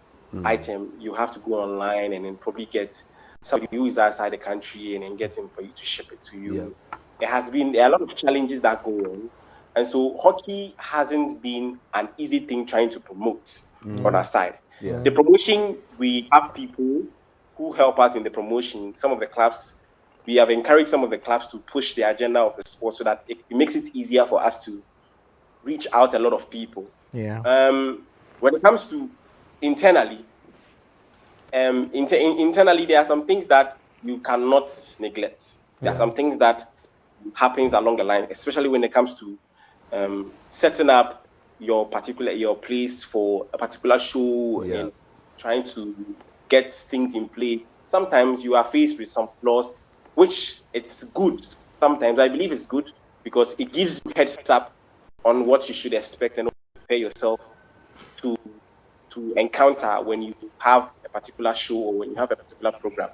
item, you have to go online and then probably get somebody who is outside the country and then get him for you to ship it to you. There are a lot of challenges that go on. And so hockey hasn't been an easy thing trying to promote on our side. The promotion, we have people who help us in the promotion. Some of the clubs, we have encouraged some of the clubs to push the agenda of the sport so that it makes it easier for us to reach out a lot of people. When it comes to internally, internally there are some things that you cannot neglect. There are some things that happens along the line, especially when it comes to setting up your place for a particular show and trying to get things in play. Sometimes you are faced with some flaws, which it's good. Sometimes I believe it's good because it gives you heads up on what you should expect and prepare yourself to encounter when you have a particular show or when you have a particular program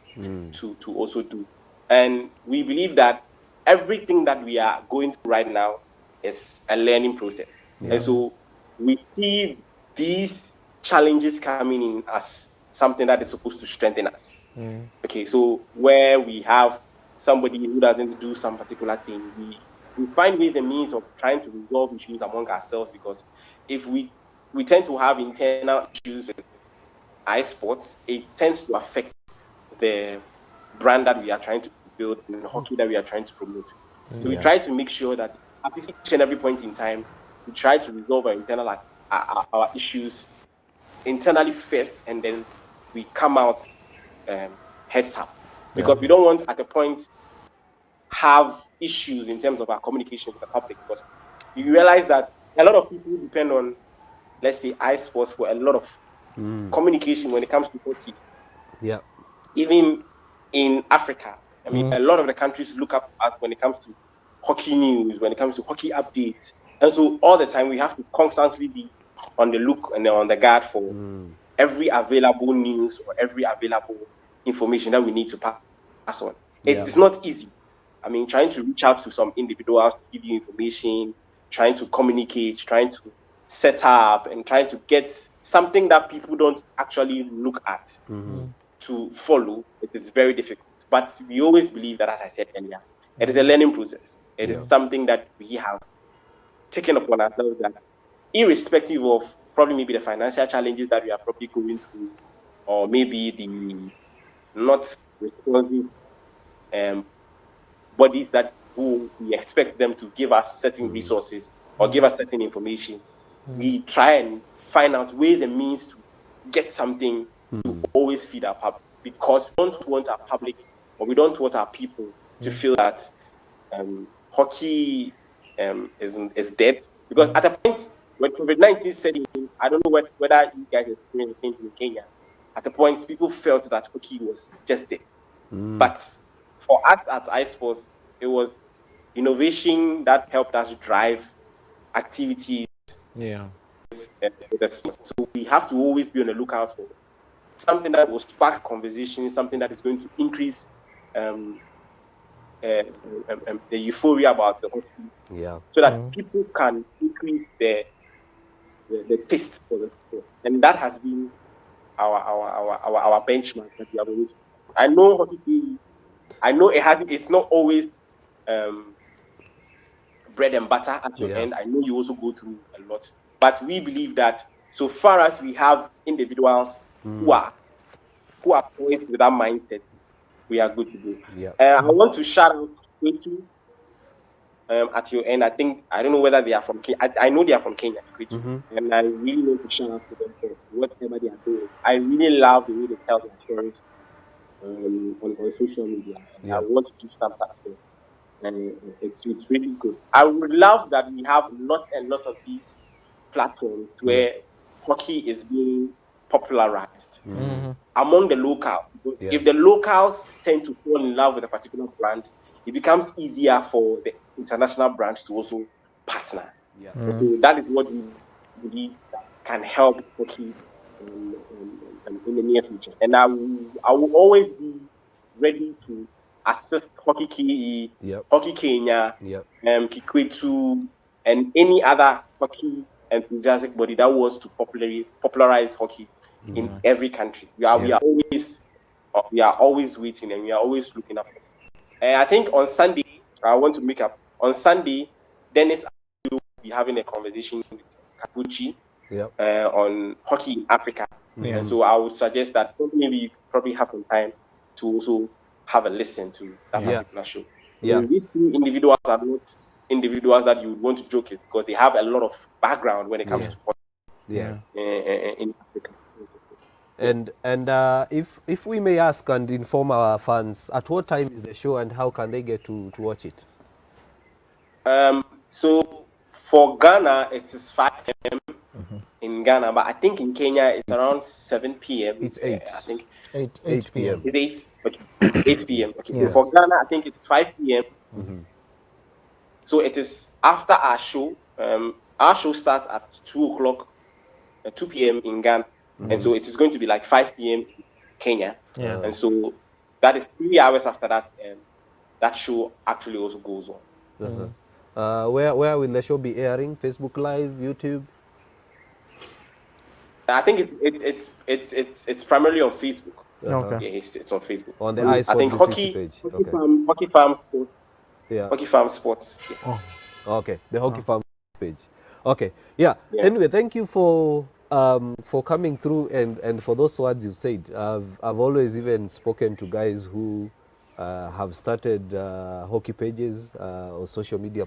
to also do. And we believe that everything that we are going through right now is a learning process. And so we see these challenges coming in as something that is supposed to strengthen us. Okay, so where we have somebody who doesn't do some particular thing, we find ways and means of trying to resolve issues among ourselves, because if we tend to have internal issues with iSports, it tends to affect the brand that we are trying to build and the hockey that we are trying to promote. So we try to make sure that at each and every point in time, we try to resolve our internal our issues internally first, and then we come out heads up. Because we don't want at a point have issues in terms of our communication with the public, because you realize that a lot of people depend on, let's say, iSports for a lot of communication when it comes to hockey. Even in Africa, I mean, a lot of the countries look up at when it comes to hockey news, when it comes to hockey updates. And so all the time we have to constantly be on the look and on the guard for every available news or every available information that we need to pass on. It's not easy. I mean, trying to reach out to some individuals to give you information, trying to communicate, trying to set up, and trying to get something that people don't actually look at to follow. It is very difficult. But we always believe that, as I said earlier, it is a learning process. It is something that we have taken upon ourselves that, irrespective of probably maybe the financial challenges that we are probably going through, or maybe the not responsive bodies that who we expect them to give us certain resources or give us certain information, we try and find out ways and means to get something to always feed our public, because we don't want our public, or we don't want our people to feel that hockey is dead. Because at a point when COVID-19 set in, I don't know whether you guys experienced things in Kenya. At a point, people felt that hockey was just dead. But for us at iSports, it was innovation that helped us drive activities. Yeah. So we have to always be on the lookout for something that will spark conversation, something that is going to increase the euphoria about the hockey, so that people can increase the taste for the sport. And that has been our benchmark that we have always. I know hockey. I know it's not always bread and butter at your end. I know you also go through a lot, but we believe that so far as we have individuals who are poised with that mindset, we are good to go. I want to shout out Kwetu at your end. I don't know whether they are from Kenya. I know they are from Kenya, Kwetu, and I really want to shout out to them for whatever they are doing. I really love the way they tell their stories on social media. I want to do something like that. And it's really good. I would love that we have lots and lots of these platforms where hockey is being popularized among the locals. If the locals tend to fall in love with a particular brand, it becomes easier for the international brands to also partner. So that is what we believe can help hockey in the near future. And I will always be ready to assist Hockey KE, Hockey Kenya, Kikwetu, and any other hockey enthusiastic body that wants to popularize hockey in every country. We are always waiting, and we are always looking up. And I think on Sunday, I want to make up. On Sunday, Dennis will be having a conversation with Kabuchi on hockey in Africa. And so I would suggest that maybe you probably have some time to also have a listen to that particular show. These two individuals are not individuals that you would want to joke with, because they have a lot of background when it comes to hockey in Africa. And if we may ask and inform our fans, at what time is the show and how can they get to watch it? So for Ghana, it is 5 p.m. in Ghana, but I think in Kenya it's around 7 p.m. It's 8. I think 8 p.m. It's 8. Okay. 8 p.m. Okay. So for Ghana, I think it's 5 p.m. So it is after our show. Our show starts at 2 p.m. in Ghana. And so it is going to be like 5 p.m. in Kenya. And so that is 3 hours after that, that show actually also goes on. Where will the show be airing? Facebook Live, YouTube? I think it's primarily on Facebook. Okay. Yeah, it's on Facebook. On the iSports I think hockey page. Hockey Farm Sports. Hockey Farm Sports. Okay, the Hockey Farm page. Okay, Anyway, thank you for coming through and for those words you said. I've always even spoken to guys who have started hockey pages or social media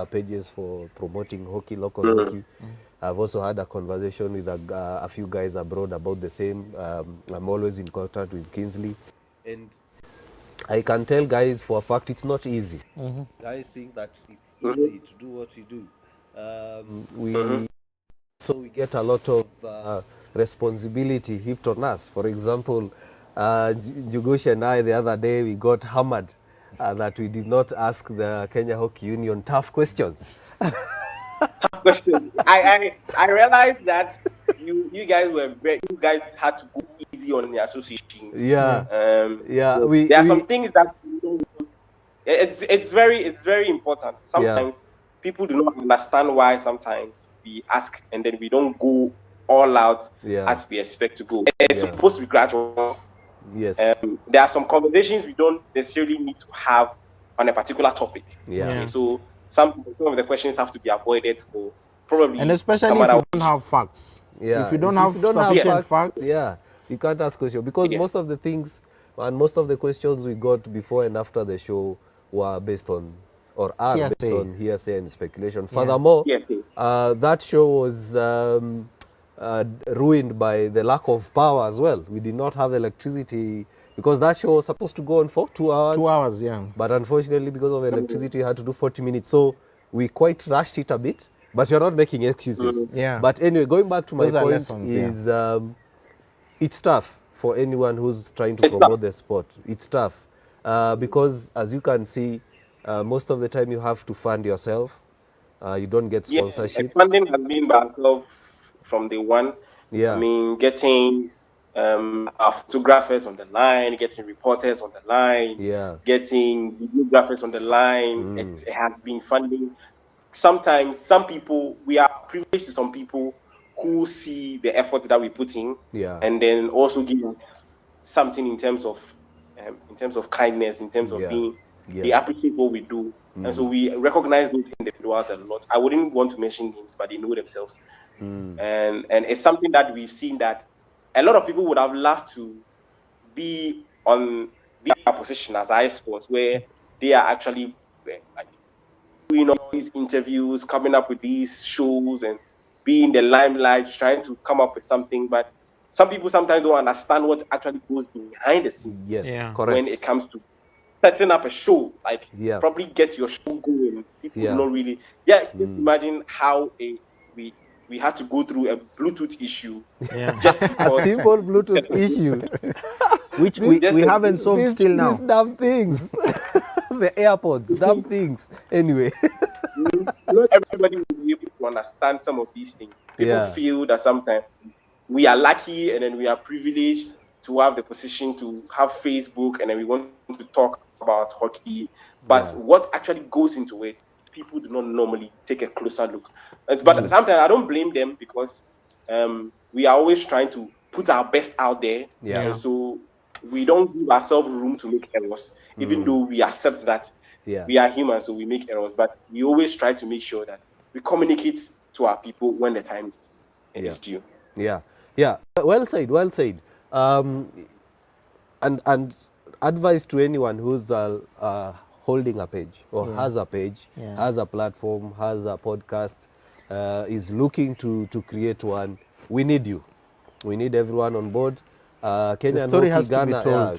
pages for promoting hockey, local hockey. I've also had a conversation with a few guys abroad about the same. I'm always in contact with Kingsley. And I can tell guys for a fact it's not easy. Guys think that it's easy to do what we do. So we get a lot of responsibility heaped on us. For example, Jugush and I the other day, we got hammered that we did not ask the Kenya Hockey Union tough questions. tough question. I realized that you guys had to go easy on the association. Yeah. Yeah. There are some things that it's very important. Yeah. Sometimes people do not understand why sometimes we ask and then we don't go all out Yeah. as we expect to go. It's supposed to be gradual. Yes. There are some conversations we don't necessarily need to have on a particular topic. Yeah. Okay, so some of the questions have to be avoided for probably And especially some if other you don't have facts. Yeah. If you don't have sufficient facts, yeah, you can't ask questions because Yes. most of the things and most of the questions we got before and after the show were based on or are based Hearsay. on hearsay and speculation. Furthermore, Yes. that show was ruined by the lack of power as well. We did not have electricity because that show was supposed to go on for 2 hours. 2 hours, yeah. But unfortunately, because of electricity, we had to do 40 minutes. So we quite rushed it a bit. But you're not making excuses. Yeah. But anyway, going back to my Those are point lessons, is it's tough for anyone who's trying to promote the sport. It's tough because, as you can see, most of the time you have to fund yourself. You don't get sponsorship. Funding has been by ourselves from day one. Yeah. I mean, getting our photographers on the line, getting reporters on the line, Yeah. getting videographers on the line. It has been funding. Sometimes some people, we are privileged to some people who see the effort that we put in, Yeah. and then also give us something in terms of kindness, in terms of being. They appreciate what we do, and so we recognize those individuals a lot. I wouldn't want to mention names, but they know themselves, and it's something that we've seen that a lot of people would have loved to be in a position as iSports, where they are actually like doing all these interviews, coming up with these shows, and be in the limelight, trying to come up with something. But some people sometimes don't understand what actually goes behind the scenes. Yes, Yeah. correct. When it comes to setting up a show, like Yeah. probably get your show going. People Yeah. do not really. Yeah, imagine how we had to go through a Bluetooth issue just A because simple Bluetooth issue. which we haven't solved till now. These damn things. The AirPods, damn things. Anyway. not everybody will be able to understand some of these things. People feel that sometimes we are lucky and then we are privileged to have the position to have Facebook and then we want to talk about hockey. But what actually goes into it, people do not normally take a closer look. But sometimes I don't blame them because we are always trying to put our best out there. Yeah. And so we don't give ourselves room to make errors, even though we accept that we are human, so we make errors. But we always try to make sure that we communicate to our people when the time is due. Yeah, yeah. Well said, well said. And advice to anyone who's holding a page or has a page, has a platform, has a podcast, is looking to create one. We need you. We need everyone on board. Kenyan hockey,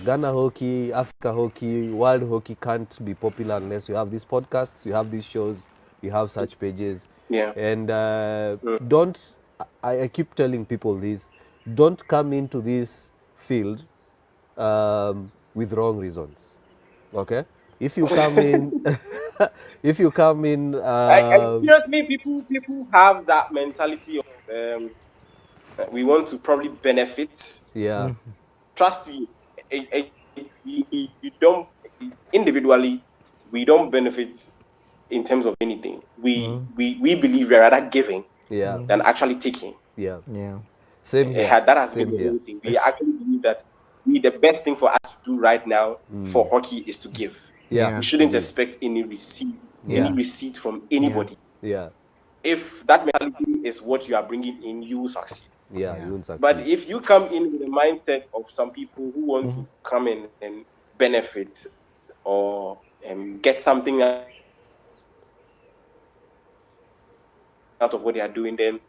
Ghana hockey, Africa hockey, world hockey can't be popular unless you have these podcasts, you have these shows, you have such pages. Yeah. And don't, I keep telling people this, don't come into this field with wrong reasons. Okay? If you come in, seriously, people have that mentality of we want to probably benefit. Yeah. Trust me, you don't individually. We don't benefit in terms of anything. We believe we're rather giving than actually taking. Yeah. Yeah. Same here. That has Same been the here. whole thing. We actually believe that the best thing for us to do right now for hockey is to give. Yeah. We shouldn't expect any receipt from anybody. Yeah. If that mentality is what you are bringing in, you will succeed. Yeah, you won't succeed. But if you come in with the mindset of some people who want to come in and benefit or get something out of what they are doing, then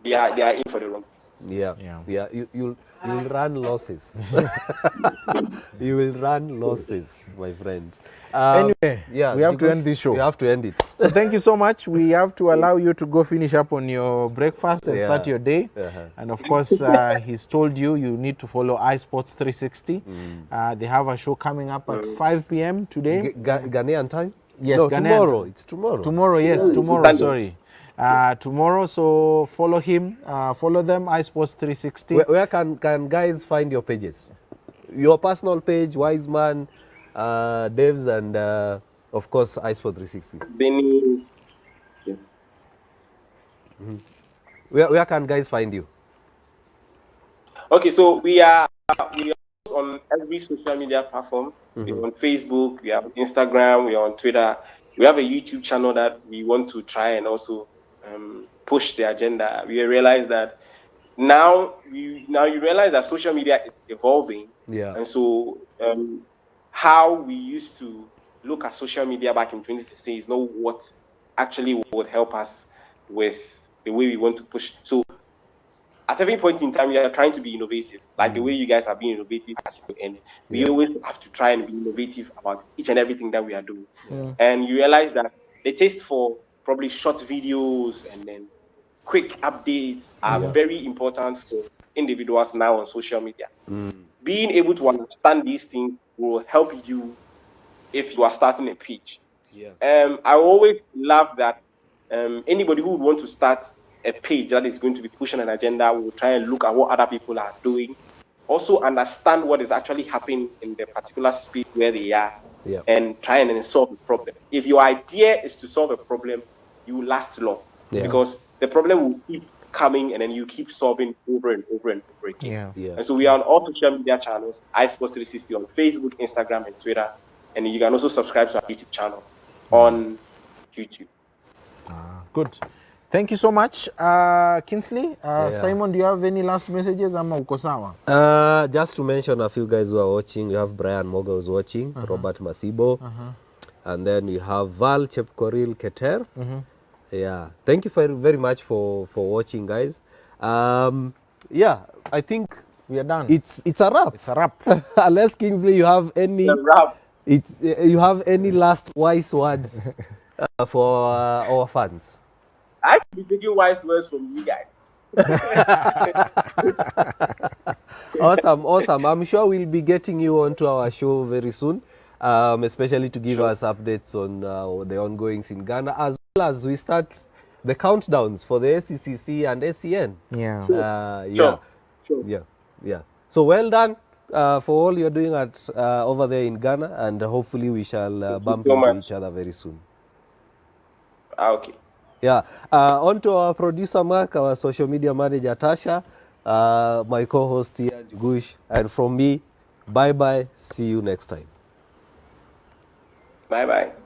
they are in for the wrong reasons. Yeah. You'll run losses. You will run losses, my friend. Anyway, we have to end this show. We have to end it. So thank you so much. We have to allow you to go finish up on your breakfast and start your day. And of course, he's told you need to follow iSports 360. They have a show coming up at 5 p.m. today. Ghanaian time? Yes, no, Ghanaian tomorrow. time. It's tomorrow. Tomorrow, yes, tomorrow, sorry. tomorrow. So follow him, follow them, iSports360. Where can guys find your pages? Your personal page, Wiseman, Devs, and of course iSports360. Benny. Yeah. Where can guys find you? Okay, so we are on every social media platform. We're on Facebook, we are on Instagram, we are on Twitter. We have a YouTube channel that we want to try and also push the agenda. We realize that now you realize that social media is evolving. Yeah. And so how we used to look at social media back in 2016 is not what actually would help us with the way we want to push. So at every point in time, we are trying to be innovative, like the way you guys are being innovative at your end. We always have to try and be innovative about each and everything that we are doing. And you realize that the taste for probably short videos and then quick updates are very important for individuals now on social media. Being able to understand these things will help you if you are starting a page. I always love that anybody who would want to start a page that is going to be pushing an agenda will try and look at what other people are doing. Also understand what is actually happening in the particular space where they are and try and then solve the problem. If your idea is to solve a problem, you will last long because the problem will keep coming and then you keep solving over and over and over again. And so we are on all social media channels, iSports360 on Facebook, Instagram, and Twitter. And you can also subscribe to our YouTube channel on YouTube. Good. Thank you so much, Kingsley. Simon, do you have any last messages? Just to mention a few guys who are watching. You have Brian Moga who's watching, Robert Masibo, and then you have Val Chepkoril Keter. Yeah, thank you very much for watching, guys. Yeah, I think we are done. It's a wrap. It's a wrap. Unless Kingsley, you have any? You have any last wise words for our fans? I should be taking wise words from you guys. Awesome. I'm sure we'll be getting you onto our show very soon, especially to give us updates on the ongoings in Ghana, as well as we start the countdowns for the SCCC and SCN. Yeah. So well done for all you're doing at over there in Ghana, and hopefully we shall bump into each other very soon. Okay. Yeah. On to our producer Mark, our social media manager Tasha, my co-host here Jugush, and from me, bye-bye. See you next time. Bye-bye.